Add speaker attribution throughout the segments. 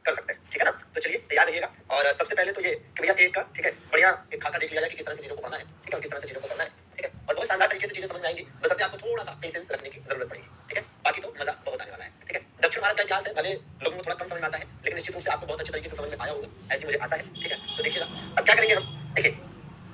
Speaker 1: कर सकते हैं, ठीक है ना। तो चलिए तैयार रहिएगा। और सबसे पहले तो ये कि भैया एक का, ठीक है, बढ़िया एक खाका देख लिया जाए कि किस तरह से चीजों को पढ़ना है, ठीक है, और किस तरह से चीजों को करना है, ठीक है, और बहुत शानदार तरीके से चीजें समझ में आएंगी। बशर्ते आपको थोड़ा सा पेशेंस रखने की जरूरत पड़ेगी, ठीक है, बाकी तो मजा बहुत आने वाला है, ठीक है। दक्षिण भारत का इतिहास है, भले लोगों को थोड़ा कम समझ में आता है, लेकिन निश्चित रूप से आपको बहुत अच्छे तरीके से समझ में आया होगा, ऐसी मुझे आशा है, ठीक है। तो देखिएगा अब क्या करेंगे हम, देखिए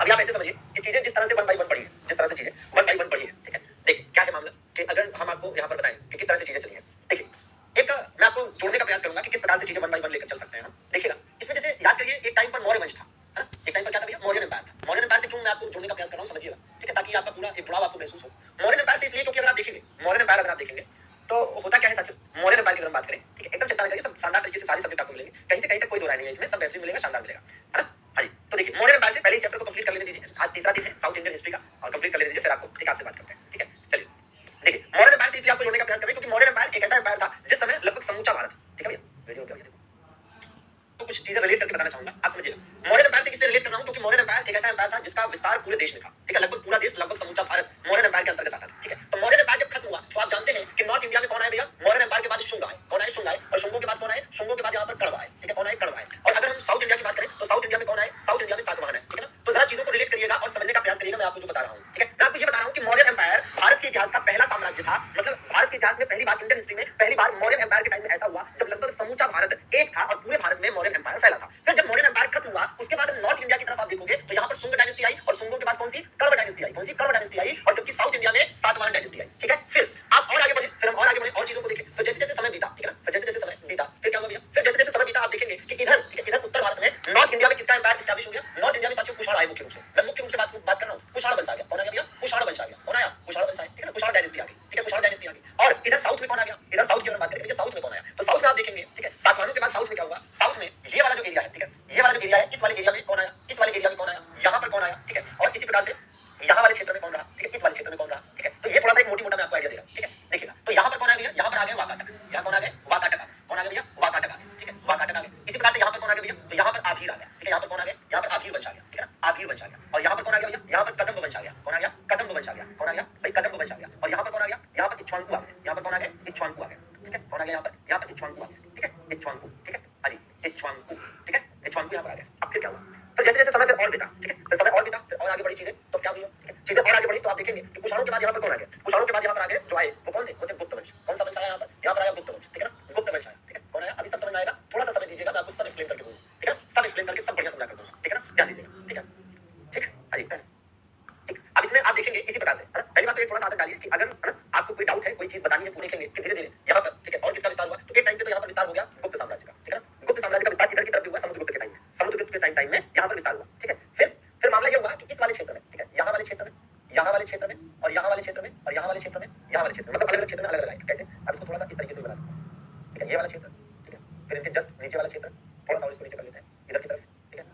Speaker 1: अभी आप ऐसे समझिए कि चीजें जिस तरह से वन बाई वन पढ़ी है, जिस तरह से चीजें वन बाई वन पढ़ी है, ठीक है। देखिए क्या है मामला कि अगर हम आपको यहाँ पर बताएं कि किस तरह से चीजें चली है, देखिए एक मैं आपको जोड़ने का प्रयास करूंगा कि किस प्रकार से चीजें वन बाई वन लेकर चल सकते हैं हम। देखिएगा इसमें जैसे याद करिए एक टाइम पर मौर्य वंश था, है ना, एक टाइम पर क्या था भैया, मौर्य एम्पायर था। मौर्य एम्पायर से क्यों मैं आपको जोड़ने का प्रयास कर रहा हूँ समझिएगा, ठीक है, ताकि आपका पूरा एक जुड़ाव आपको महसूस हो। मौर्य एम्पायर से इसलिए क्योंकि अगर आप देखेंगे मौर्य एम्पायर अगर आप देखेंगे तो होता क्या है सच, मौर्य एम्पायर की अगर हम बात करें, ठीक है, एकदम चिंता न करिए, सब शानदार तरीके से सारे सब्जेक्ट आपको मिलेंगे, कहीं से कहीं तक कोई दो राय नहीं है इसमें, सब बेहतरीन मिलेगा, शानदार मिलेगा, है ना। हाँ जी, तो देखिए मौर्य एम्पायर से पहले इस चैप्टर को कंप्लीट कर लेने दीजिए, आज तीसरा दिन है साउथ इंडियन हिस्ट्री का, और कंप्लीट कर लेने दीजिए, फिर आपको ठीक आपसे बात करते हैं, ठीक है। चलिए देखिए मौर्य एम्पायर से इसलिए आपको जोड़ने का प्रयास करें क्योंकि मौर्य एम्पायर एक ऐसा एम्पायर था जिस समय लगभग समूचा भारत, ठीक है भैया, वीडियो क्या तो कुछ चीजें रिलेट करके बताना चाहूंगा, आप समझिएगा। मौर्य एम्पायर से किससे रिलेट कर रहा हूं क्योंकि मौर्य एम्पायर एक ऐसा एम्पायर था जिसका विस्तार पूरे देश में था, ठीक है, लगभग पूरा देश, लगभग समूचा भारत मौर्य एम्पायर के अंतर्गत आता था, ठीक है। तो मौर्य एम्पायर जब खत्म हुआ तो आप जानते हैं कि नॉर्थ इंडिया में कौन आए भैया, मौर्य एम्पायर के बाद शुंग आए, कौन आए, शुंग आए, और शुंगों के बाद कौन आए, शुंगों के बाद यहाँ पर कण्व आए, ठीक है, कौन आए, कण्व आए। और अगर हम साउथ इंडिया की बात करें तो साउथ इंडिया में कौन आए, साउथ इंडिया में सातवाहन है, ठीक है ना। तो जरा चीजों को रिलेट करिएगा और समझने का प्रयास करिएगा, मैं आपको जो बता रहा हूँ, ठीक है। मैं आपको ये बता रहा हूँ कि मौर्य एम्पायर भारत के इतिहास का पहला साम्राज्य था, मतलब भारत के इतिहास में पहली बार, इंडियन हिस्ट्री में पहली बार मौर्य एम्पायर के टाइम में ऐसा हुआ जब लगभग समूचा भारत एक था और पूरे भारत में मौर्य एम्पायर फैला था। फिर जब मौर्य एम्पायर खत्म हुआ उसके बाद नॉर्थ इंडिया की तरफ आप देखोगे तो यहाँ पर शुंग डायनेस्टी आई, और शुंगों के बाद कौन सी, कण्व डायनेस्टी आई, कौन सी, कण्व डायनेस्टी आई, और जबकि साउथ इंडिया में सातवाहन डायनेस्टी आई, ठीक है। फिर आप और आगे बढ़े, फिर हम और आगे बढ़े और चीजों को देखें, तो जैसे जैसे समय बीता, ठीक है ना, फिर जैसे जैसे समय बीता फिर क्या हुआ भैया, फिर जैसे जैसे समय बीता आप देखेंगे कि इधर, ठीक है, इधर उत्तर भारत में नॉर्थ इंडिया में किसका एम्पायर एस्टैब्लिश हो गया, नॉर्थ इंडिया में साथियों कुषाण आए, मुख्य रूप से मैं मुख्य रूप से बात कर रहा हूँ, कुषाण वंश आ गया, कौन आ गया भैया, कुषाण वंश आ गया, कौन आया, कुषाण वंश आया, ठीक है ना, कुषाण डायनेस्टी आ गई, ठीक है, कुषाण डायनेस्टी आ गई। और इधर साउथ में कौन आ गया, इधर साउथ की अगर बात करें तो साउथ में कौन आया, तो साउथ में आप देखेंगे, ठीक है, सातवाहनों के बाद साउथ में क्या हुआ, साउथ में ये वाला जो एरिया है, ठीक है, ये वाला जो एरिया है, इस वाले एरिया में कौन आया, इस वाले एरिया में कौन आया, यहाँ पर कौन आया, ठीक है, और इसी प्रकार से यहाँ वाले क्षेत्र में कौन रहा, ठीक है, इस वाले क्षेत्र में कौन रहा, ठीक है। तो ये थोड़ा सा एक मोटी मोटा मैं आपको आइडिया दे रहा हूँ, ठीक है। देखिएगा तो यहाँ पर कौन आ गया, यहाँ पर आ गए वाकाटक, यहाँ कौन आ गए, वाकाटक आ गए, कौन आ गया भैया, वाकाटक आ गए, ठीक है, वाकाटक आ गए। इसी प्रकार से यहाँ पर कौन आ गया भैया, तो यहाँ पर आभीर आ गया, ठीक है, यहाँ पर कौन आ गया, यहाँ पर आभीर वंश आ गया, ठीक है ना, आभीर वंश आ गया। और यहाँ पर कौन आ गया भैया, यहाँ पर कदम्ब वंश आ गया, कौन आ गया, कदम्ब वंश आ गया, कौन आ गया भाई, कदम्ब वंश आ गया। और यहाँ पर कौन आ गया, यहाँ पर इक्ष्वाकु आ गया, यहाँ पर कौन आ गया, इक्ष्वाकु आ गया, ठीक है, कौन आ गया यहाँ पर इक्ष्वाकु आ गया, ठीक है, इक्ष्वाकु, ठीक है, हाँ जी, इक्ष्वाकु, ठीक है, इक्ष्वाकु यहाँ पर आ गया। अब फिर क्या हुआ, फिर जैसे जैसे समय फिर और बीता, ठीक है, फिर समय और बीता, फिर और आगे बढ़ी चीजें, तो क्या हुई, ठीक है, चीजें और आगे बढ़ी तो आप देखेंगे कि कुषाणों के बाद यहाँ पर कौन आ गया, कुषाणों के बाद यहाँ पर आ गए जो आए वो कौन थे, वो थे गुप्त वंश। कौन सा वंश आया यहाँ पर आया गुप्त वंश, ठीक है ना, गुप्त वंश आया, ठीक है, कौन आया, अभी सब समझ में आएगा, थोड़ा सा समय दीजिएगा, मैं आपको सब एक्सप्लेन करके दूंगा, ठीक है, सब एक्सप्लेन करके सब बढ़िया समझा कर दूंगा, ठीक है ना, ध्यान दीजिएगा, ठीक है, ठीक, हाँ जी, ठीक। अब इसमें आप देखेंगे इसी प्रकार से, है ना, पहली बात तो ये थोड़ा सा आदत डालिए कि अगर, है ना, आपको कोई डाउट है, कोई चीज बतानी है, वो देखेंगे कि धीरे धीरे यहाँ पर, ठीक है, और किसका विस्तार हुआ, तो एक टाइम पे तो यहाँ पर विस्तार हो गया गुप्त साम्राज्य का, ठीक है ना, गुप्त साम्राज्य का विस्तार किधर की तरफ भी हुआ, समुद्रगुप्त के टाइम में, समुद्रगुप्त के टाइम में यहाँ पर विस्तार हुआ, ठीक है। फिर मामला ये हुआ कि इस वाले क्षेत्र में, ठीक है, यहाँ वाले क्षेत्र में, यहाँ वाले क्षेत्र में, और यहाँ वाले क्षेत्र में, और यहाँ वाले क्षेत्र में, यहाँ वाले क्षेत्र में, मतलब अलग अलग क्षेत्र में अलग अलग आए, कैसे, अब इसको थोड़ा सा इस तरीके से बना सकते हैं, ठीक है, ये वाला क्षेत्र, ठीक है, फिर इनके जस्ट नीचे वाला क्षेत्र, थोड़ा सा और इसको नीचे कर लेते हैं इधर की तरफ, ठीक है,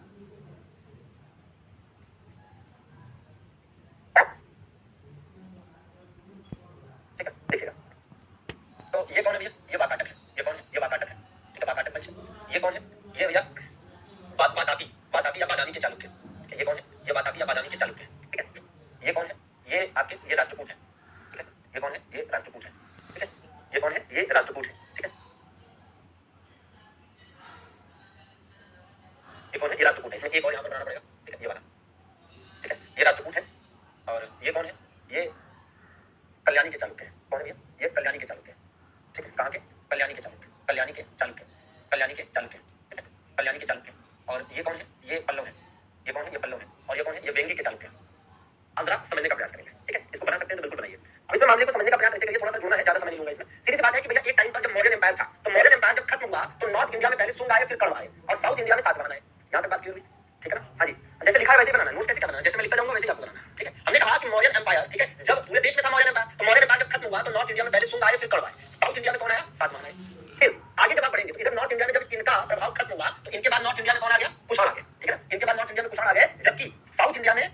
Speaker 1: ठीक है, देखिएगा तो ये कौन है भैया, ये वाकाटक है, ये कौन है, ये वाकाटक है, ठीक है, वाकाटक वंश है। ये कौन है, ये भैया वातापी या बादामी के चालुक्य, ठीक है, ये कौन है, ये वातापी या बादामी के चालुक्य, ठीक है। ये कौन है, ये आपके ये राष्ट्रकूट है, ठीक है, ये कौन है, ये राष्ट्रकूट है, ठीक है, ये कौन है, ये राष्ट्रकूट है, ठीक है, ये कौन है, ये राष्ट्रकूट है, इसमें एक और यहाँ पर बनाना पड़ेगा, ठीक है, ये वाला, ठीक है, ये राष्ट्रकूट है। और ये कौन है, ये कल्याणी के चालुक्य है, कौन है भैया, ये कल्याणी के चालुक्य है, ठीक है, कहाँ के, कल्याणी के चालुक्य, कल्याणी के चालुक्य, कल्याणी के चालुक्य, ठीक है, कल्याणी के चालुक्य। और ये कौन है, ये पल्लव है, ये कौन है, ये पल्लव है, और ये कौन है, ये वेंगी के चालुक्य। अब जरा समझने का प्रयास करेंगे, ठीक है, इसको बना सकते हैं तो बिल्कुल बनाइए। अब इसमें मामले को समझने का प्रयास ऐसे करिए, थोड़ा सा जोड़ना है, ज्यादा समय नहीं लूंगा इसमें। सीधी सी बात है कि भैया एक टाइम पर जब मौर्यन एम्पायर था तो मौर्यन एम्पायर जब खत्म हुआ तो नॉर्थ इंडिया में पहले शुंग आए, फिर कण्व आए, और साउथ इंडिया में सातवाहन आए। यहाँ तक बात क्लियर हुई, ठीक है ना, हाँ जी, जैसे लिखा है वैसे बनाना, नोट्स कैसे क्या बनाना, जैसे मैं लिखता जाऊंगा वैसे आपको बनाना, ठीक है। हमने कहा कि मौर्यन एम्पायर, ठीक है, जब पूरे देश में था मौर्यन एम्पायर, तो मौर्यन एम्पायर जब खत्म हुआ तो नॉर्थ इंडिया में पहले शुंग आए, फिर कण्व आए, साउथ इंडिया में कौन आया, सातवाहन आए। फिर आगे जब आप बढ़ेंगे तो इधर नॉर्थ इंडिया में जब इनका प्रभाव खत्म हुआ तो इनके बाद नॉर्थ इंडिया में कौन आ गया, कुषाण आ गया, ठीक है ना, इनके बाद नॉर्थ इंडिया में कुषाण आ गए, जबकि साउथ इंडिया में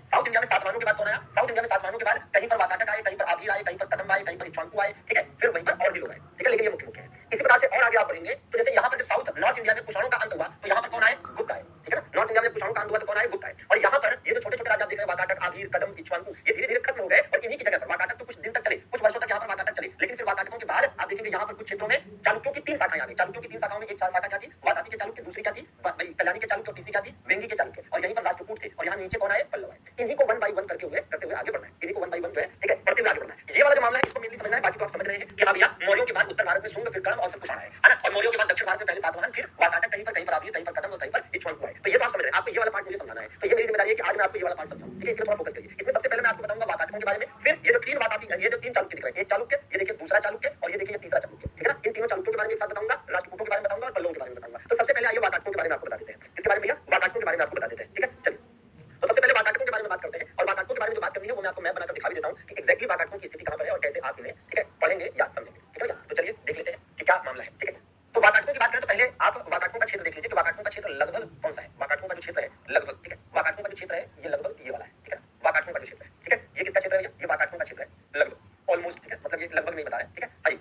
Speaker 1: सातवाहनों के बाद कौन आया, साउथ इंडिया में सातवाहनों के बाद कहीं पर वाकाटक आए, कहीं पर आभीर आए, कहीं पर कदम्ब आए, कहीं पर इक्ष्वाकु आए, ठीक है, फिर वहीं पर और भी लोग आए, ठीक है, लेकिन ये मुख्य मुख्य है। इसी प्रकार से और आगे आप बढ़ेंगे तो जैसे यहाँ पर जब साउथ नॉर्थ इंडिया में कुषाणों का अंत हुआ तो यहाँ पर कौन आए, गुप्त आए, ठीक है ना, नॉर्थ इंडिया में कुषाणों का अंत हुआ तो कौन आए, गुप्त आए। और यहाँ पर ये जो छोटे छोटे राजा देख रहे हैं, वाकाटक, आभीर, कदम्ब, इक्ष्वाकु, ये धीरे धीरे खत्म हो गए और इन्हीं की जगह पर वाकाटक तो कुछ दिन तक चले, कुछ वर्षों तक यहाँ पर वाकाटक चले, लेकिन फिर वाकाटकों के बाद आप देखेंगे यहाँ पर कुछ क्षेत्रों में चालुक्यों की तीन शाखाएं आ गई। चालुक्यों की तीन शाखाओं में एक शाखा क्या थी, वातापी के नीचे कौन आए, पल्लव आए। इन्हीं को 1 बाय 1 करते हुए आगे बढ़ना है, इन्हीं को 1 बाय 1 जो है, ठीक है, पढ़ते हुए आगे बढ़ना है। ये वाला जो मामला है इसको मेनली समझना है। बाकी तो आप समझ रहे हैं कि हाँ भैया मौर्यों के बाद उत्तर भारत में शुंग, फिर कर्ण और फिर कुषाण है ना, और मौर्यों के बाद दक्षिण भारत में पहले सातवाहन, फिर वाकाटक, कहीं पर आदि, कहीं पर कदम और कहीं पर इक्ष्वाकु है। तो ये तो आप समझ रहे हैं, आपको ये वाला पार्ट मुझे समझाना है। तो ये मेरी जिम्मेदारी है कि आज मैं आपको ये वाला पार्ट समझाऊं, ठीक है। इसमें थोड़ा फोकस करिए। इसमें सबसे पहले मैं आपको बताऊंगा वाकाटकों के बारे में, फिर ये जो तीन वातापी, ये जो तीन चालुक्य दिख रहे हैं, एक चालुक्य, ये देखिए दूसरा चालुक्य, और ये देखिए ये तीसरा चालुक्य, ठीक है ना। इन तीनों चालुक्यों के बारे में एक साथ बताऊंगा, राष्ट्रकूटों के बारे में बताऊंगा और पल्लवों के बारे में बताऊंगा। तो सबसे पहले आइए वाकाटकों के बारे में आपको बता देते हैं। इसके बारे में भैया वाकाटकों के बारे में आपको बता देते हैं, ठीक है। चलिए तो सबसे पहले वाकाटकों के बारे में बात करते हैं, और वाकाटकों के बारे में जो बात करनी है वो मैं आपको मैप बनाकर दिखा भी देता हूं कि एग्जैक्टली वाकाटकों की स्थिति कहां पर है और कैसे आप इन्हें, ठीक है, पढ़ेंगे या समझेंगे, ठीक है भैया। तो चलिए देख लेते हैं कि क्या मामला है, ठीक है। तो वाकाटकों की बात करें तो पहले आप वाकाटकों का क्षेत्र देख लीजिए कि वाकाटकों का क्षेत्र लगभग कौन सा है। वाकाटकों का जो क्षेत्र है लगभग, ठीक है, वाकाटकों का जो क्षेत्र है ये लगभग ये वाला है, ठीक है। वाकाटकों का जो क्षेत्र है, ठीक है, ये किसका क्षेत्र है भैया, ये वाकाटकों का क्षेत्र है लगभग, ऑलमोस्ट, ठीक है, मतलब ये लगभग नहीं बता रहा है, ठीक है। हाँ जी,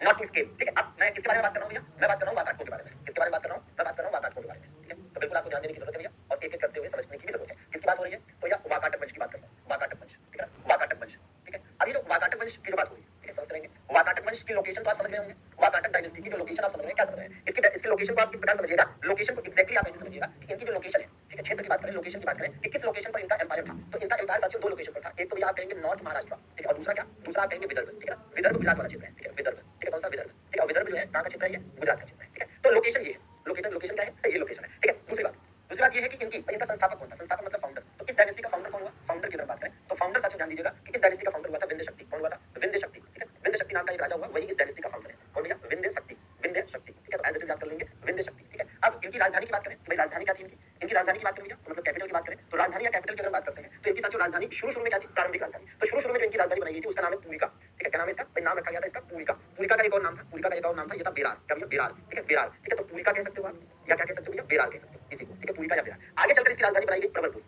Speaker 1: नॉट टू स्केल, ठीक है। अब मैं किसके बारे में बात कर रहा हूं भैया, मैं बात कर रहा हूं वाकाटकों के बारे में। किसके बारे में बात कर रहा हूं, मैं बात कर रहा हूं वाकाटकों के बारे में, ठीक है। तो बिल्कुल आपको ध्यान देने की जरूरत है भैया, और एक एक करते हुए समझने की भी जरूरत है। किसकी बात हो रही है, तो या वाकाटक वंश की बात कर रहा हूं, वाकाटक वंश, ठीक है, वाकाटक वंश, ठीक है। अभी तो वाकाटक वंश की जो बात हो रही है, ठीक है, समझ रहेंगे। वाकाटक वंश की लोकेशन तो आप समझ रहे होंगे, वाकाटक डायनेस्टी की जो लोकेशन आप समझ रहे हैं, क्या समझ रहे हैं, इसकी लोकेशन को आप इस प्रकार समझिएगा, लोकेशन को एग्जैक्टली आप ऐसे समझिएगा कि इनकी जो लोकेशन है, ठीक है, क्षेत्र की बात करें, लोकेशन की बात करें कि किस लोकेशन पर इनका एम्पायर था। तो इनका एम्पायर साथियों दो लोकेशन पर था। एक तो भैया आप कहेंगे नॉर्थ महाराष्ट्र, ठीक है, और दूसरा क्या, दूसरा आप कहेंगे विदर्भ, ठीक है ना। विदर्भ गुजरात वाला क्षेत्र है, ठीक है, विदर्भ, ठीक है, कौन सा विदर्भ, ठीक है। और विदर्भ जो है कहां का क्षेत्र है, ये गुजरात का क्षेत्र है, ठीक है। तो लोकेशन ये है, लोकेशन क्या है, ये लोकेशन है, ठीक है। दूसरी बात ये है कि इनका संस्थापक कौन था, संस्थापक मतलब फाउंडर। तो इस डायनेस्टी का फाउंडर कौन हुआ, फाउंडर की तरफ बात करें तो फाउंडर साथियों ध्यान दीजिएगा कि इस डायनेस्टी का फाउंडर हुआ था विंध्य शक्ति। कौन हुआ था, विंध्य शक्ति, ठीक है। विंध्य शक्ति नाम का एक राजा हुआ, वही इस डायनेस्टी का फाउंडर है। कौन भैया, विंध्य शक्ति, विंध्य शक्ति, ठीक है। तो एज इट इज याद कर लेंगे, विंध्य शक्ति, ठीक है। अब इनकी राजधानी की बात करें, भाई राजधानी क्या थी इनकी राजधानी की बात करें भैया, तो मतलब कैपिटल की बात करें तो राजधानी या कैपिटल की अगर बात करते हैं तो इनकी साथियों राजधानी शुरू में क्या थी, प्रारंभिक राजधानी। तो शुरू में जो इनकी राजधानी बनाई गई थी उसका नाम है पूरिका, ठीक है। क्या नाम है इसका, नाम रखा गया था इसका पूरिका। पूरिका का एक और नाम था, पूरिका का एक और नाम था, ये था बेरार। क्या भैया, बेरार, ठीक है, बेरार, ठीक है। तो पूरिका कह सकते हो आप, या क्या कह सकते हो भैया, बेरार कह सकते हो इसी को, ठीक है, पूरिका या बेरार। आगे चलकर इसकी राजधानी बनाई गई प्रवरपुर।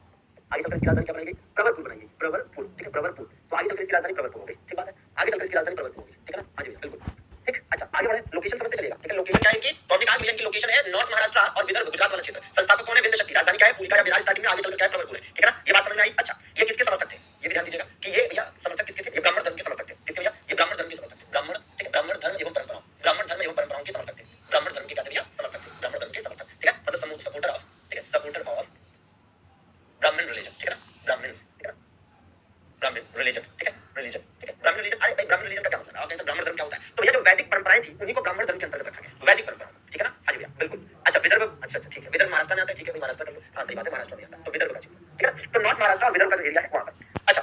Speaker 1: आगे चलकर इसकी राजधानी क्या बनाई गई, प्रवरपुर बनाई गई, प्रवरपुर, ठीक है, प्रवरपुर। तो आगे चलकर इसकी राजधानी प्रवरपुर हो गई, ठीक बात है। आगे चलकर इसकी राजधानी प्रवरपुर हो गई, ठीक है ना। हाँ जी भैया बिल्कुल, ठीक। अच्छा आगे बढ़े, लोकेशन समझते चलिएगा, ठीक है। लोकेशन क्या है इनकी, तो हमने कहा कि इनकी लोकेशन है नॉर्थ महाराष्ट्र और विदर्भ गुजरात वाला क्षेत्र। संस्थापक कौन है, विंध्य शक्ति। राजधानी क्या है, पूरिका या बेरार स्टार्टिंग में, आगे चलकर क्या है, प्रवरपुर है, ठीक है ना। ये बात समझ में आई। अच्छा ये किसके समर्थक थे, ये भी ध्यान दीजिएगा कि ये भैया समर्थक किसके थे, ये ब्राह्मण धर्म के समर्थक थे। किसके भैया, ये ब्राह्मण धर्म के समर्थक थे, ब्राह्मण, ठीक है, ब्राह्मण धर्म एवं परंपराओं, ब्राह्मण धर्म एवं परंपराओं के समर्थक थे। ब्राह्मण धर्म के क्या थे भैया, समर्थक थे, ब्राह्मण धर्म के समर्थक, ठीक है। मतलब सपोर्टर ऑफ, ठीक है, सपोर्टर ऑफ ब्राह्मण रिलीजन, ठीक है ना, ब्राह्मण, ठीक है ना, ब्राह्मण रिलीजन, ठीक है, रिलीजन, ठीक है, ब्राह्मण रिलीजन। अरे भाई ब्राह्मण रिलीजन का क्या मतलब है, आप कहेंगे ब्राह्मण धर्म क्या होता है, तो भैया जो वैदिक परंपराएं थी उन्हीं को ब्राह्मण धर्म के अंतर्गत रखा गया, वैदिक परंपरा, ठीक है ना। हाँ जी भैया बिल्कुल। अच्छा विदर्भ, अच्छा ठीक है, विदर्भ महाराष्ट्र में आता है, ठीक है भाई महाराष्ट्र कर लो, हाँ सही बात है, महाराष्ट्र में आता है, तो विदर्भ का क्षेत्र, ठीक है ना। तो नॉर्थ महाराष्ट्र और विदर्भ का जो एरिया है वहां पर। अच्छा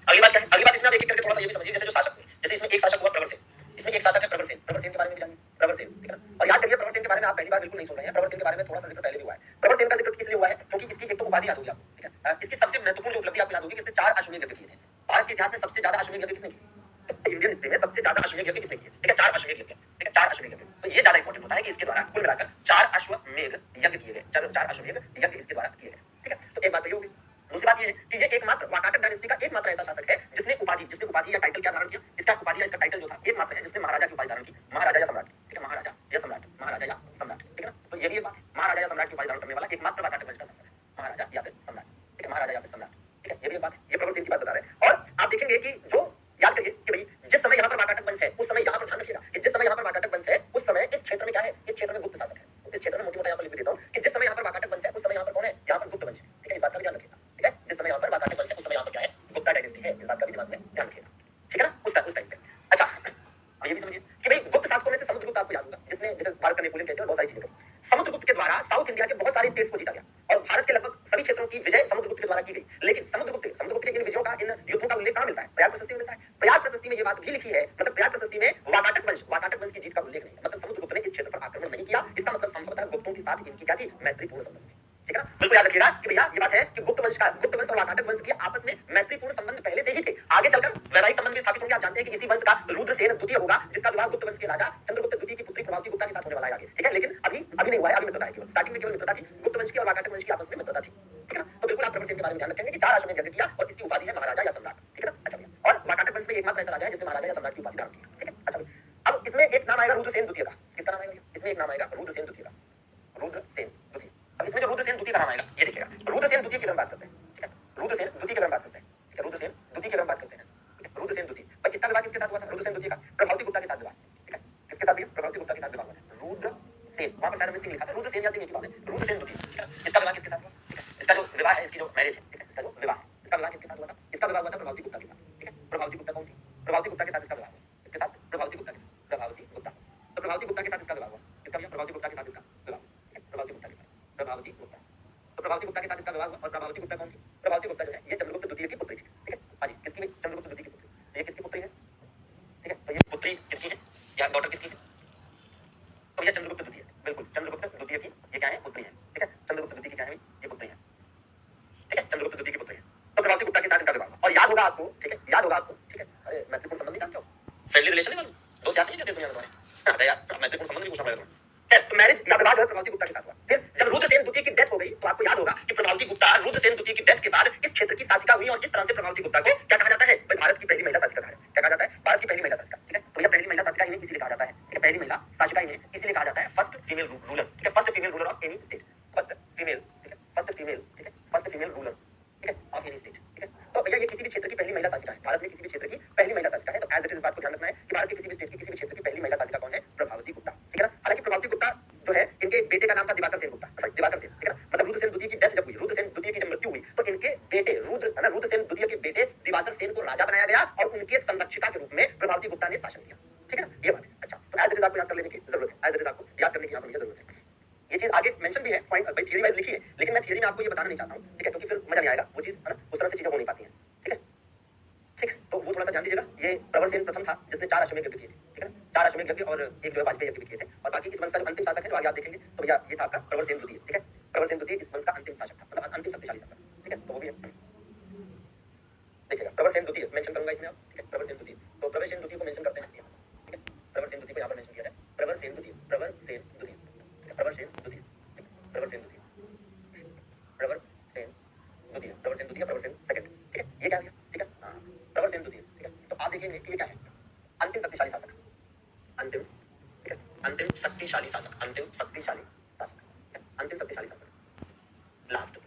Speaker 1: अगली बात क्या है, अगली बात इसमें आप एक एक करके थोड़ा सा ये भी समझिए, जैसे जो शासक हुए, जैसे इसमें एक शासक हुआ प्रवरसेन, इसमें एक शासक है प्रवरसेन, प्रवरसेन के बारे में भी जानिए, प्रवरसेन, ठीक है ना। और याद करिए प्रवरसेन के बारे में आप पहली बार बिल्कुल नहीं सुन रहे हैं, प्रवरसेन के बारे में थोड़ा सा जिक्र पहले भी हुआ है। प्रवरसेन का जिक्र इसलिए हुआ है क्योंकि इसकी एक तो उपाधि याद होगी आपको, ठीक है। इसकी सबसे महत्वपूर्ण जो उपलब्धि आपको याद होगी कि इसने 4 अश्वमेध यज्ञ किए थे। भारत के इतिहास में सबसे ज्यादा अश्वमेध यज्ञ किसने किए, इंडियन हिस्ट्री में सबसे ज्यादा अश्वमेध यज्ञ किसने किए, ठीक है, 4 अश्वमेध यज्ञ, ठीक है, 4 अश्वमेध यज्ञ। तो ये ज्यादा इंपॉर्टेंट होता है कि इसके द्वारा कुल मिलाकर 4 अश्वमेध यज्ञ किए गए, 4 अश्वमेध यज्ञ इसके द्वारा किए गए, ठीक है। तो एक बात तो ये होगी। दूसरी बात ये है कि ये एकमात्र वाकाटक डायनेस्टी का एकमात्र ऐसा शासक है जिसने उपाधि या टाइटल क्या धारण किया, इसका उपाधि या इसका टाइटल जो था एकमात्र है जिसने महाराजा की उपाधि धारण की, महाराजा या सम्राट, ठीक है, महाराजा या सम्राट, महाराजा या सम्राट, ठीक है ना। तो ये भी एक बात है, महाराजा या सम्राट की उपाधि धारण करने वाला एकमात्र वाकाटक वंश का शासक है, महाराजा या फिर सम्राट, ठीक है, महाराजा या फिर सम्राट, ठीक है। ये भी एक बात है, ये प्रवरसेन की बात बता रहे हैं। और आप देखेंगे कि जो याद करिए कि भाई जिस समय यहाँ पर वाकाटक वंश है उस समय यहाँ पर ध्यान रखिएगा कि जिस समय यहाँ पर वाकाटक वंश है उस समय इस क्षेत्र में क्या है, इस क्षेत्र में गुप्त शासक है। इस क्षेत्र में मोटी मोटा यहाँ पर लिख देता हूँ कि जिस समय यहाँ पर वाकाटक वंश है उस समय यहाँ पर कौन है, यहाँ पर गुप्त वंश है, ठीक है। इस बात का भी ध्यान रखिएगा, ठीक है। जिस समय यहाँ पर वाकाटक वंश है उस समय यहाँ पर क्या है, गुप्ता डायनेस्टी है, इस बात का भी दिमाग में ध्यान रखिएगा, ठीक है ना, उस टाइम पे। अच्छा अब ये भी समझिए कि भाई गुप्त शासकों में से समुद्रगुप्त आपको याद होगा, जिसने जैसे भारत का नेपोलियन कहते हैं, बहुत सारी चीजें करी। समुद्रगुप्त के द्वारा साउथ इंडिया के बहुत सारे स्टेट्स को जीता गया और भारत के लगभग सभी क्षेत्रों की विजय समुद्रगुप्त के द्वारा की गई। लेकिन समुद्रगुप्त के इन विजयों का, इन युद्धों का उल्लेख कहां मिलता है, प्रयाग प्रशस्ति में मिलता है। प्रयाग प्रशस्ति में ये बात भी लिखी है, मतलब प्रयाग प्रशस्ति में वाकाटक वंश की जीत का उल्लेख नहीं है, मतलब समुद्रगुप्त ने इस क्षेत्र पर आक्रमण नहीं किया। इसका मतलब संभवतः गुप्तों के साथ इनकी क्या थी, मैत्रीपूर्ण संबंध थी, ठीक है ना। बिल्कुल याद रखिएगा कि भैया ये बात है कि गुप्त वंश और वाकाटक वंश के आपस में मैत्रीपूर्ण संबंध पहले से ही थे, आगे चलकर वैवाहिक संबंध भी स्थापित होंगे। आप जानते हैं कि इसी वंश का रुद्रसेन द्वितीय होगा जिसका विवाह गुप्त वंश के राजा चंद्रगुप्त द्वितीय की पुत्री प्रभावती गुप्ता के साथ होने वाला है आगे, ठीक है। लेकिन अभी नहीं हुआ है, अभी मित्रता है, केवल स्टार्टिंग में केवल मित्रता थी, गुप्त वंश की और वाकाटक वंश की आपस में मित्रता थी, ठीक है ना। तो बिल्कुल आप प्रवरसेन के बारे में ध्यान रखेंगे कि 4 अश्वमेध यज्ञ किया और इसकी उपाधि है महाराजा या सम्राट, ठीक है ना। अच्छा भैया, और वाकाटक वंश में एकमात्र ऐसा राजा है जिसने महाराजा या सम्राट की उपाधि धारण की, ठीक है। अच्छा भैया, अब इसमें एक नाम आएगा रुद्रसेन द्वितीय का। किसका नाम आएगा, इसमें एक नाम आएगा रुद्रसेन द्वितीय का, रुद्रसेन द्वितीय। अब इसमें जो रुद्रसेन द्वितीय का नाम आएगा ये देखिएगा, रुद्रसेन द्वितीय की हम बात करते हैं, ठीक है, रुद्रसेन द्वितीय की हम बात करते हैं, ठीक है, रुद्रसेन द्वितीय की हम बात करते हैं, ठीक है, रुद्रसेन द्वितीय। भाई इसका विवाह किसके साथ हुआ था, रुद्रसेन द्वितीय का प्रभावती गुप्ता के साथ विवाह, ठीक है, किसके साथ भैया, प्रभावती गुप्ता के साथ विवाह हुआ था। रुद्रसेन, वहां पर शायद हमने सिंह लिखा था, रुद्रसेन या सिंह एक ही बात है, रुद्रसेन द्वितीय, ठीक है। इसका विवाह किसके साथ हुआ, ठीक है, इसका जो विवाह विवाह है, इसकी जो मैरिज है, ठीक है, इसका जो विवाह है, इसका विवाह किसके साथ हुआ था? इसका विवाह हुआ था प्रभावती गुप्ता के साथ, ठीक है। प्रभावती गुप्ता कौन थी? प्रभावती गुप्ता के साथ इसका विवाह हुआ, इसके साथ प्रभावती गुप्ता के साथ, प्रभावती गुप्ता। तो प्रभावती गुप्ता के साथ इसका विवाह हुआ, इसका भैया प्रभावती गुप्ता के साथ इसका विवाह, ठीक है, प्रभावती गुप्ता के साथ, प्रभावती गुप्ता। तो प्रभावती गुप्ता के साथ इसका विवाह हुआ और प्रभावती गुप्ता कौन थी? प्रभावती गुप्ता जो है ये चंद्रगुप्त द्वितीय की पुत्री थी, ठीक है। हाँ जी, किसकी भाई? चंद्रगुप्त द्वितीय की पुत्री। तो ये किसकी पुत्री है? ठीक है, तो ये पुत्री किसकी है या डॉटर किसकी है? तो ये चंद्रगुप्त द्वितीय, बिल्कुल चंद्रगुप्त द्वितीय की ये क्या है? पुत्री है, ठीक है। चंद्रगुप्त द्वितीय की क्या है भाई? ये पुत्री है, ठीक है, चंद्रगुप्त द्वितीय की पुत्री है। तो प्रभावती गुप्ता के साथ इनका विवाह हुआ और याद होगा आपको, ठीक है, याद होगा आपको, ठीक है। अरे मैत्रीपूर्ण संबंध नहीं जानते हो? फ्रेंडली रिलेशन नहीं मालूम? दोस्त याद नहीं है दुनिया में तुम्हारे? हाँ यार, मैत्रीपूर्ण संबंध नहीं पूछना पड़ेगा तुम्हें। तो मैरिज या विवाह जो है प्रभावती गुप्ता के साथ हुआ। फिर जब रुद्रसेन द्वितीय की डेथ हो गई तो आपको याद होगा कि प्रभावती गुप्ता रुद्रसेन द्वितीय की डेथ के बाद इस क्षेत्र की शासिका हुई और इस तरह से प्रभावती गुप्ता को क्या कहा जाता है? भारत की पहली महिला शासिका कहा जाता है। क्या कहा जाता है? भारत की पहली महिला शासिका, ठीक है। तो यह पहली महिला शासिका इन्हें इसीलिए कहा जाता है, ठीक है, पहली महिला शासिका इन्हें इसीलिए कहा जाता है फर्स्ट फीमेल रूलर, ठीक है, first female ruler of any state, first female, ठीक है, फर्स्ट फीमेल, ठीक है, फर्स्ट फीमेल रूलर, ठीक है, ऑफ एनी स्टेट, ठीक है। तो भैया ये किसी भी क्षेत्र की पहली महिला शासिका है, भारत में किसी भी क्षेत्र की पहली महिला शासिका है। तो एज इट इज बात को ध्यान रखना है कि भारत के किसी भी स्टेट की किसी भी क्षेत्र की पहली महिला शासिका कौन है? प्रभावती गुप्ता, ठीक है ना। हालांकि प्रभावती गुप्ता जो है इनके बेटे का नाम था दिवाकर सेन गुप्ता, सॉरी दिवाकर सेन, ठीक है ना। मतलब रुद्रसेन द्वितीय की डेथ जब हुई, रुद्रसेन द्वितीय की जब मृत्यु हुई तो इनके बेटे रुद्र है ना, रुद्रसेन द्वितीय के बेटे दिवाकर सेन को राजा बनाया गया और उनके संरक्षिका के रूप में प्रभावती गुप्ता ने शासन किया, ठीक है ना। ये बात है। अच्छा, तो एज इट इज आपको याद कर लेने की जरूरत है, एज इट इज आपको याद करने की यहाँ पर जरूरत है। ये चीज आगे मेंशन भी है, पॉइंट भाई थियरी वाइज लिखी है, लेकिन मैं थियरी में आपको ये बताना नहीं चाहता हूँ, ठीक है, क्योंकि फिर मजा नहीं आएगा, वो चीज है ना, उस तरह से चीजें हो नहीं पाती हैं, ठीक है, ठीक। तो वो थोड़ा सा ध्यान दीजिएगा। ये प्रवरसेन प्रथम था जिसने 4 अश्वमेध यज्ञ किए थे, ठीक है ना, 4 अश्वमेध यज्ञ और एक जो है वाजपेयी यज्ञ भी किए थे। और बाकी इस वंश का जो अंतिम शासक है जो आगे आप देखेंगे तो भैया ये था आपका प्रवरसेन द्वितीय, ठीक है। प्रवरसेन द्वितीय इस वंश का अंतिम शासक था, मतलब अंतिम शक्तिशाली शासक, ठीक है। तो वो भी है, देखिएगा प्रवरसेन द्वितीय मेंशन करूंगा इसमें आप, ठीक है, प्रवरसेन द्वितीय। तो प्रवरसेन द्वितीय को मेंशन करते हैं, ठीक है, प्रवरसेन द्वितीय को यहाँ पर मेंशन किया है, प्रवरसेन द्वितीय, प्रवरसेन द्वितीय, ठीक है, प्रवरसेन द्वितीय, प्रवरसेन द्वितीय, प्रवरसेन द्वितीय, प्रवरसेन द्वितीय, प्रवरसेन सेकंड, ठीक है। ये क्या है? ठीक है, हाँ, प्रवरसेन द्वितीय, ठीक है। तो आप देखेंगे कि ये क्या है? अंतिम शक्तिशाली शासक, अंतिम, ठीक है, अंतिम शक्तिशाली शासक, अंतिम शक्तिशाली शासक, ठीक है, अंतिम शक्तिशाली शासक, last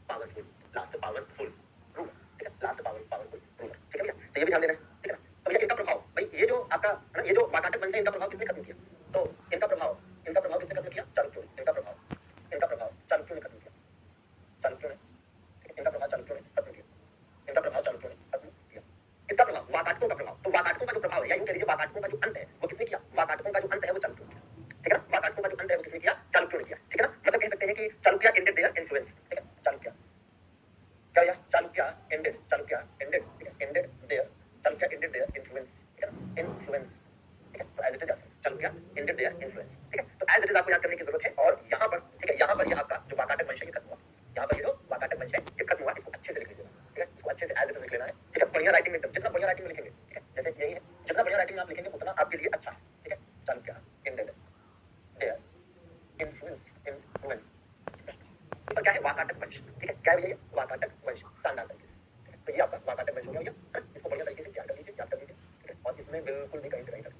Speaker 1: powerful, last powerful ruler, ठीक है, लास्ट पावरफुल रूलर, ठीक है भैया। तो ये भी ध्यान देना है, ठीक है ना। तो भैया इनका प्रभाव भाई ये जो आपका है ना, ये जो वाकाटक वंश है इनका प्रभाव किसने खत्म किया? तो इनका प्रभाव किसने खत्म किया? चालुक्यों ने। इनका प्रभाव चालुक्यों ने खत्म किया, चालुक्यों ने, ठीक है, इनका प्रभाव चालुक्यों ने खत्म किया, इनका प्रभाव चालुक्यों ने खत्म किया। इसका प्रभाव वाकाटकों का प्रभाव, तो वाकाटकों का जो प्रभाव है या यूं कह लीजिए वाकाटकों का जो अंत है वो किसने किया? वाकाटकों का जो अंत है वो चालुक्यों ने किया, ठीक है ना। वाकाटकों का जो अंत है वो किसने किया? चालुक्यों ने किया, ठीक है ना। मतलब कह सकते हैं कि चालुक्य एंडेड देयर इन्फ्लुएंस, ठीक है, चालुक्य क्या भैया? चालुक्य एंडेड, चालुक्य एंडेड, ठीक है, ended there, Chalukya ended there influence, ठीक है ना, इन्फ्लुएंस, ठीक है। तो as it is Chalukya ended there influence, ठीक है। तो एज इट इज आपको याद करने की जरूरत है। और यहाँ पर, ठीक है, यहाँ पर ये आपका जो वाकाटक वंश है ये खत्म हुआ, यहाँ पर ये जो वाकाटक वंश है ये खत्म हुआ। इसको अच्छे से लिख लीजिएगा, ठीक है, इसको अच्छे से एज इट इज लिख लेना है, ठीक है। बढ़िया राइटिंग में एकदम, जितना बढ़िया राइटिंग में लिखेंगे, ठीक है, जैसे यही है, जितना बढ़िया राइटिंग में आप लिखेंगे उतना आपके लिए अच्छा है, ठीक है। चालुक्य एंडेड देयर इन्फ्लुएंस, तो क्या है? वाकाटक वंश, ठीक है, क्या है भैया? वाकाटक वंश, शानदार तरीके से, ठीक है। तो ये आपका वाकाटक वंश हो गया भैया, इसको बढ़िया तरीके से याद कर लीजिए, याद कर लीजिए, ठीक है। और इसमें बिल्कुल भी कहीं से कहीं तक,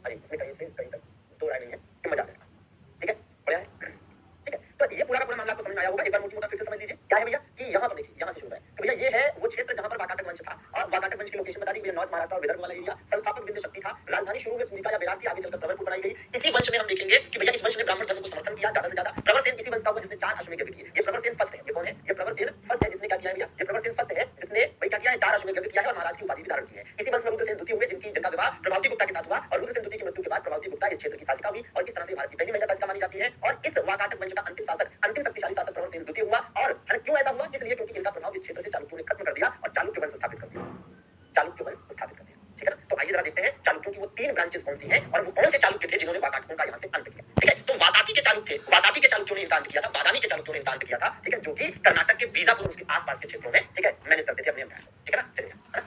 Speaker 1: अरे इसमें कहीं से कहीं तक दो राय नहीं है कि मजा आएगा, ठीक है, बढ़िया है, ठीक है। तो ये पूरा का पूरा मामला आपको समझ में आया होगा। एक बार मोटी मोटा फिर से समझ लीजिए क्या है भैया कि यहाँ पर देखिए, यहाँ से शुरू है तो भैया ये है वो क्षेत्र जहाँ पर वाकाटक वंश था। और वाकाटक वंश की लोकेशन बता दी भैया, नॉर्थ महाराष्ट्र और विदर्भ वाला एरिया। संस्थापक विंध्य शक्ति था, राजधानी शुरू में पूर्णिका या बेरार थी, आगे चलकर प्रवरपुर बनाई गई। इसी वंश में हम देखेंगे कि भैया इस वंश ने ब्राह्मण धर्म को समर्थन किया ज्यादा से ज्यादा। प्रवरसेन इसी वंश का हुआ जिसने 4 अश्वमेध यज्ञ किए। ये प्रवरसेन फर्स्ट है, ये कौन है? ये प्रवरसेन फर्स्ट है जिसने क्या किया है भैया? ये प्रवरसेन फर्स्ट है जिसने भाई क्या किया है? 4 अश्वमेध यज्ञ किया है और महाराज की उपाधि भी धारण की है। इसी वंश में रुद्रसेन द्वितीय हुए जिनका विवाह प्रभावती गुप्ता के साथ हुआ। और रुद्रसेन द्वितीय की मृत्यु के बाद प्रभावती गुप्ता इस क्षेत्र की शासिका हुई और इस तरह से भारत की पहली महिला शासिका मानी जाती है। और इस वाकाटक वंश का अंतिम शासक, अंतिम शक्तिशाली शासक प्रवरसेन द्वितीय हुआ। और क्यों ऐसा हुआ? इसलिए क्योंकि इनका प्रभाव इस क्षेत्र से चालुक्यों ने खत्म कर दिया और चालुक्य वंश स्थापित कर दिया, चालुक्य वंश स्थापित कर दिया, ठीक है ना। तो आइए जरा देखते हैं चालुक्यों की वो 3 ब्रांचेस कौन सी हैं और वो कौन से चालुक्य थे जिन्होंने वाकाटकों का यहाँ से अंत किया, ठीक है। तो वातापी के चालुक्य थे, वातापी के चालुक्यों ने इनका अंत किया था, बादामी के चालुक्यों ने इनका अंत किया था, ठीक है, जो कि कर्नाटक के बीजापुर उसके आसपास के क्षेत्रों में, ठीक है, मैनेज करते थे अपने एम्पायर, ठीक है ना। चलिए, है ना?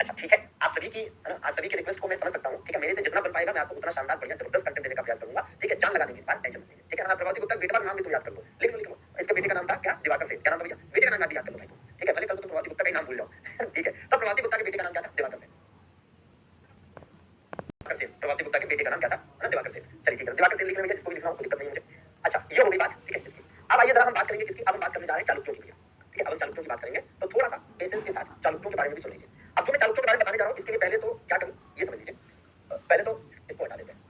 Speaker 1: अच्छा ठीक है, आप सभी की, है ना, आप सभी की रिक्वेस्ट को मैं समझ सकता हूँ, ठीक है। मेरे से जितना बन पाएगा मैं आपको उतना शानदार बढ़िया जबरदस्त कंटेंट देने का प्रयास करूंगा, ठीक है। जान लगा देंगे इस बार, टेंशन मत लीजिए, ठीक है ना। प्रभावती गुप्ता बेटे का नाम भी तुम याद कर लो, लिख लो। इसके बेटे का नाम था क्या? दिवाकर सेन। क्या नाम था भैया? बेटे का नाम याद कर लो भाई, ठीक है। भले कल को तुम प्रभावती गुप्ता का ही नाम भूल जाओ ठीक है। तो प्रभावती गुप्ता के बेटे का नाम क्या था? दिवाकर सेन। प्रभावती गुप्ता के बेटे का नाम क्या था? है ना, दिवाकर सेन। चलिए ठीक है, दिवाकर सेन लिखने में जिसको भी लिखना हो कोई दिक्कत नहीं है मुझे। अच्छा ये हो गई बात, ठीक है इसकी। अब आइए जरा हम बात करेंगे किसकी? अब हम बात करने जा रहे हैं चालुक्यों की भैया, ठीक है। अब हम चालुक्यों की बात करेंगे तो थोड़ा सा पेशेंस के साथ चालुक्यों के बारे में भी सुन लीजिए। अब जो मैं चालुक्यों के बारे में बताने जा रहा हूँ इसके लिए पहले तो क्या करूँ ये समझ लीजिए। पहले तो इसको हटा देते हैं,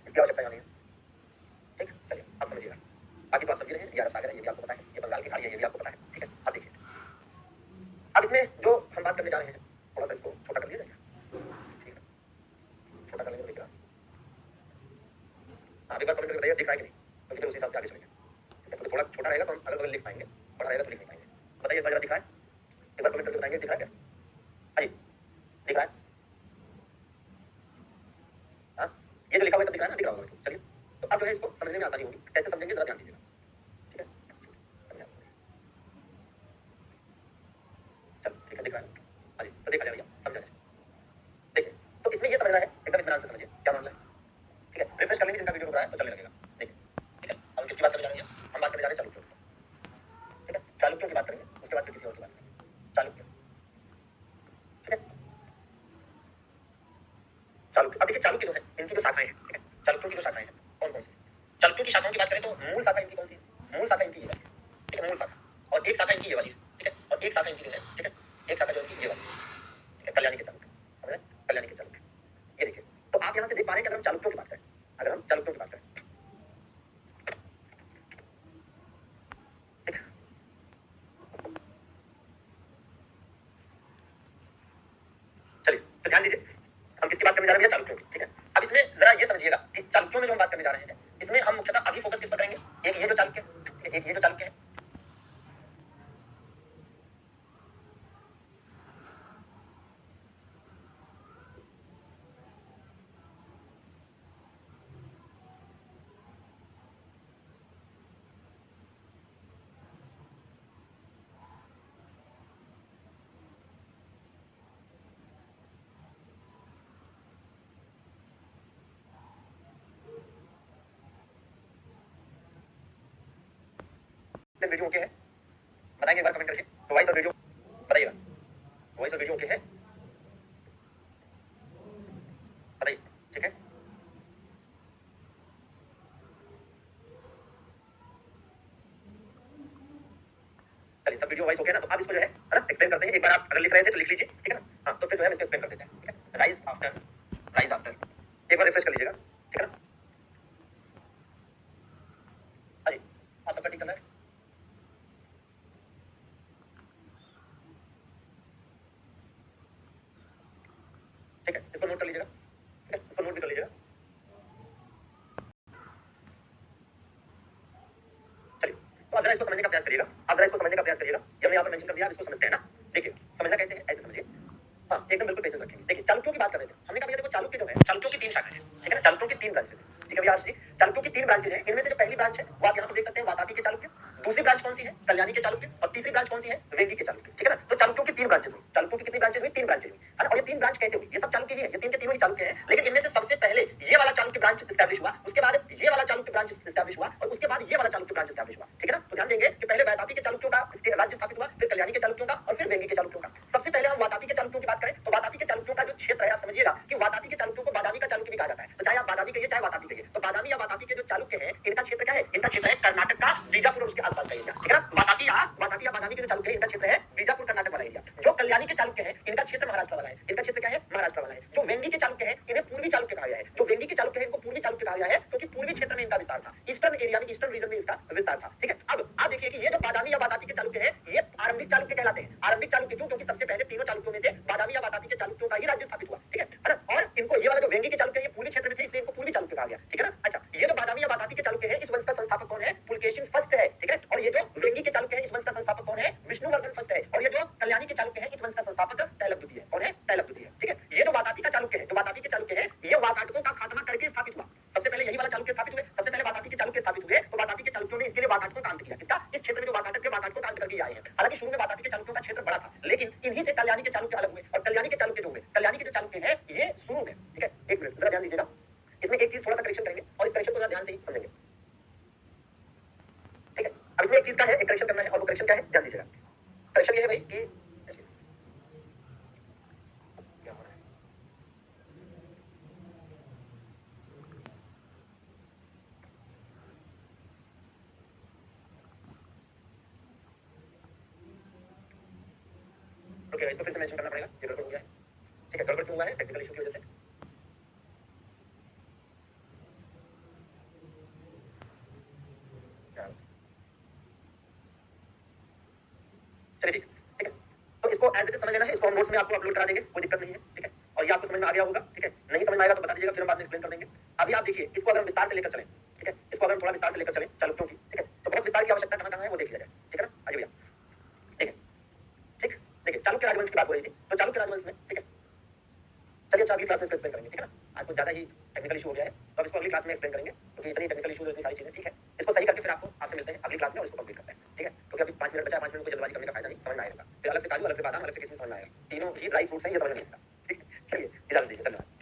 Speaker 1: इसकी आवश्यकता नहीं है, ठीक। चलिए अब समझिएगा। बाकी तो आप समझ रहे हैं, ये अरब सागर है, ये भी आपको पता है, ये बंगाल की खाड़ी है, ये भी आपको पता है, ठीक है। अब देखिए, अब इसमें जो हम बात करने जा रहे हैं, थोड़ा सा इसको छोटा कर लिया जाए क्या? ठीक है, छोटा कर लेंगे तो दिख रहा। हाँ, एक बार कमेंट करके बताइए दिख रहा है कि नहीं, तो फिर उसी हिसाब से आगे चलेंगे, ठीक है। तो थोड़ा छोटा रहेगा तो हम अगल बगल लिख पाएंगे, बड़ा रहेगा तो लिख नहीं पाएंगे। बताइए एक बार जरा दिख रहा है, एक बार कमेंट करके बताएंगे दिख रहा है क्या? हाँ जी, दिख रहा है। हाँ, ये जो लिखा हुआ है सब दिख रहा है ना, दिख रहा होगा इसको, चलिए। तो अब जो है इसको समझने में आसानी होगी, कैसे समझेंगे जरा ध्यान दीजिएगा, ठीक है। चलो ठीक है, दिख रहा है। हाँ जी, तो देखा जाए भैया, समझा जाए। देखिए, तो इसमें ये समझना है, एकदम इत्मीनान से समझिए क्या मामला है, ठीक है। रिफ्रेश कर लेंगे जिनका वीडियो रुक रहा है तो चलने लगेगा। देखिए, ठीक है, हम किसकी बात करने जा रहे हैं? हम बात करने जा रहे हैं चालुक्यों की, ठीक है। चालुक्यों की बात करेंगे, उसके बाद फिर किसी और की बात करेंगे। चालुक्य, ठीक है। चालुक्य, अब देखिए चालुक्य जो है, इनकी जो शाखाएं हैं, ठीक है। चालुक्यों की जो शाखाएं हैं, कौन कौन सी? चालुक्यों की शाखाओं की बात करें तो मूल शाखा इनकी कौन सी है? मूल शाखा इनकी ये वाली है, ठीक है, मूल शाखा। और एक शाखा इनकी ये वाली है, ठीक है। और एक शाखा इनकी जो है, ठीक है, एक शाखा जो है इनकी ये वाली है, ठीक है, कल्याणी के चालुक्य, समझ रहे हैं? कल्याणी के चालुक्य, ये देखिए। तो आप यहाँ से देख पा रहे हैं कि अगर हम चालुक्यों की बात करें, अगर हम चालुक्यों की बात करें, ठीक है। चलिए, तो ध्यान दीजिए, हम किसकी बात करने जा रहे हैं? चालुक्यों की, ठीक है। अब इसमें जरा ये समझिएगा कि चालुक्यों में जो हम बात करने जा रहे हैं, इसमें हम मुख्यतः अभी फोकस किस पर करेंगे? एक ये जो चालुक्य, एक ये जो चालुक्य है, वीडियो ओके है? बताएंगे एक बार कमेंट करके। तो वॉइस और वीडियो बताइएगा, वॉइस और वीडियो ओके है? बताइए, ठीक है। चलिए, सब वीडियो वॉइस ओके है ना? तो आप इसको जो है ना एक्सप्लेन करते हैं। एक बार आप अगर लिख रहे थे तो लिख लीजिए, ठीक है ना? हाँ, तो फिर जो है हम इसको एक्सप्लेन कर देते हैं, ठीक है। राइज आफ्टर, राइज आफ्टर, एक बार रिफ्रेश कर लीजिएगा, ठीक है ना? हाँ जी, आप सबका ठीक चल रहा है? ठीक है, इसको नोट कर लीजिएगा, ठीक है, इसको नोट भी कर लीजिएगा। चलिए, तो आप जरा इसको समझने का प्रयास करिएगा, आप जरा इसको समझने का प्रयास करिएगा। ये हमने यहाँ पर मेंशन कर दिया, आप इसको समझते हैं ना? देखिए, समझना कैसे है, ऐसे समझिए। हाँ, एकदम बिल्कुल पेशेंस रखेंगे। देखिए, चालुक्यों की बात कर रहे थे, हमने कहा भैया देखो चालुक्य जो है, चालुक्यों की 3 शाखाएं हैं, ठीक है ना? चालुक्यों की 3 ब्रांचेस हैं, ठीक है भैया आर्ष जी? चालुक्यों की 3 ब्रांचेस हैं, इनमें से जो पहली ब्रांच है वो आप यहाँ पर देख सकते हैं वातापी के चालुक्य, दूसरी ब्रांच कौन सी है? कल्याणी के चालुक्य, और तीसरी ब्रांच कौन सी है? वेंगी के चालुक्य, ठीक है ना? तो चालुक्यों की 3 ब्रांचेस हुई। चालुक्यों की कितनी ब्रांचेस हुई? 3 ब्रांचेस हुई, है ना? और ये 3 ब्रांच कैसे हुई? ये सब चालुक्य ही है, ये 3 के तीनों ही चालुक्य हैं, लेकिन इनमें से सबसे पहले ये वाला चालुक्य ब्रांच एस्टैब्लिश हुआ, उसके बाद ये वाला चालुक्य ब्रांच एस्टैब्लिश हुआ, और उसके बाद ये वाला चालुक्य ब्रांच एस्टैब्लिश हुआ, ठीक है ना? तो ध्यान देंगे कि पहले वातापी के चालुक्यों का इसके राज्य स्थापित हुआ, फिर कल्याणी के चालुक्यों का, और फिर वेंगी के चालुक्यों का। सबसे पहले हम वातापी के चालुक्यों की बात करें तो वातापी के चालुक्यों का जो क्षेत्र है, आप समझिएगा कि वातापी के चालुक्यों को बादामी का चालुक्य भी कहा जाता है। तो चाहे आप बादामी कहिए चाहे वातापी कहिए, तो बादामी या वातापी के जो चालुक्य है, इनका क्षेत्र क्या है? इनका क्षेत्र है कर्नाटक का बीजापुर और उसके आसपास का एरिया, ठीक है ना? वातापी या बादामी के जो चालुक्य है, इनका क्षेत्र है बीजापुर कर्नाटक वाला एरिया। जो कल्याणी के चालुक्य है, इनका क्षेत्र महाराष्ट्र वाला है, इनका क्षेत्र क्या है? महाराष्ट्र वाला है। जो वेंगी के चालुक्य है, इन्हें पूर्वी चालुक्य कहा गया है। जो वेंगी के चालुक्य है, इनको पूर्वी चालुक्य कहा गया है क्योंकि पूर्वी क्षेत्र में इनका विस्तार था, ईस्टर्न एरिया में, ईस्टर्न रीजन में इसका विस्तार था, ठीक है। अब आप देखिए कि ये जो बादामी या वातापी के चालुक्य है, ये आरंभिक चालुक्य कहलाते हैं। आरंभिक चालुक्य क्यों? क्योंकि सबसे पहले तीनों चालुक्यों में से बादामी या वातापी के चालुक्यों का ही राज्य स्थापित हुआ, ठीक है ना? और इनको ये वाला जो वेंगी के चालुक्य है, ये पूर्वी क्षेत्र में थे, इसलिए इनको पूर्वी चालुक्य कहा गया, ठीक है ना? अच्छा, ये जो बादामी या वातापी के चालुक्य है, इस वंश का संस्थापक कौन है? पुलकेशिन फर्स्ट है, ठीक है। और ये जो वेंगी के चालुक्य है, इस वंश का संस्थापक कौन है? विष्णुवर्धन फर्स्ट है। और ये जो कल्याणी के चालुक्य है, इस वंश का संस्थापक तैलक द्वितीय है। कौन है? तैलक द्वितीय, ठीक है। ये जो वातापी का चालुक्य है, जो वातापी के चालुक्य है, ये वाकाटकों का खात्मा करके स्थापित हुआ। सबसे पहले यही वाला चालुक्य स्थापित हुए, सबसे पहले वातापी के चालुक्य स्थापित हुए, तो वातापी के चालुक्यों ने इसके लिए वाकाटकों का अंत किया। किसका? इस क्षेत्र में जो वाकाटक थे, वाकाटकों का अंत करके आए हैं। हालांकि शुरू में वातापी के चालुक्यों का क्षेत्र बड़ा था, लेकिन इन्हीं से कल्याणी के चालुक्य अलग हुए, और कल्याणी के चालुक्य जो हुए, कल्याणी के जो चालुक्य है, ये शुरू में, ठीक है। एक मिनट जरा ध्यान दीजिएगा, इसमें एक चीज थोड़ा सा करेक्शन करेंगे, और इस करेक्शन को जरा ध्यान से ही समझेंगे, ठीक है। अब इसमें एक चीज का है, एक करेक्शन करना है, और वो करेक्शन क्या है? ध्यान दीजिएगा। करेक्शन ये है भाई कि क्या हो रहा है? ओके, इसको फिर से मेंशन करना पड़ेगा, ये गड़बड़ हो गया है, ठीक है। गड़बड़ क्यों हुआ है? टेक्निकल इशू की वजह से। क्या इसको हम नोट्स में आपको अपलोड करा देंगे, कोई दिक्कत नहीं है, ठीक है। और ये आपको समझ में आ गया होगा, ठीक है। नहीं समझ में आएगा तो बता दीजिएगा, फिर हम बाद में एक्सप्लेन कर देंगे। अभी आप देखिए, इसको अगर हम विस्तार से लेकर चलें, ठीक है, इसको अगर हम थोड़ा विस्तार से लेकर चलें चालुक्यों की, ठीक है, तो बहुत विस्तार की आवश्यकता कहाँ कहाँ है वो देख लिया जाए, ठीक है ना। आइए भैया, ठीक है, ठीक, देखिए चालुक्य राजवंश की बात हो रही थी, तो चालुक्य राजवंश में, ठीक है, चलिए अच्छा अगली क्लास में इसको एक्सप्लेन करेंगे, ठीक है ना। आज कुछ ज्यादा ही टेक्निकल इशू हो गया है, तो अब इसको अगली क्लास में एक्सप्लेन करेंगे, क्योंकि इतनी टेक्निकल इशू इतनी सारी चीजें, ठीक है। इसको सही करके फिर आपसे मिलते हैं अगली क्लास में और इसको कंप्लीट करते हैं, ठीक है। क्योंकि अभी 5 मिनट बचा है, 5 मिनट में कोई जल्दबाजी करने का फायदा नहीं, समझ में आएगा। फिर अलग से काजू, अलग से बादाम, अलग से किशमिश समझ में आएगा। तीनों ही ड्राई फ्रूट्स हैं, ये समझ में नहीं आता।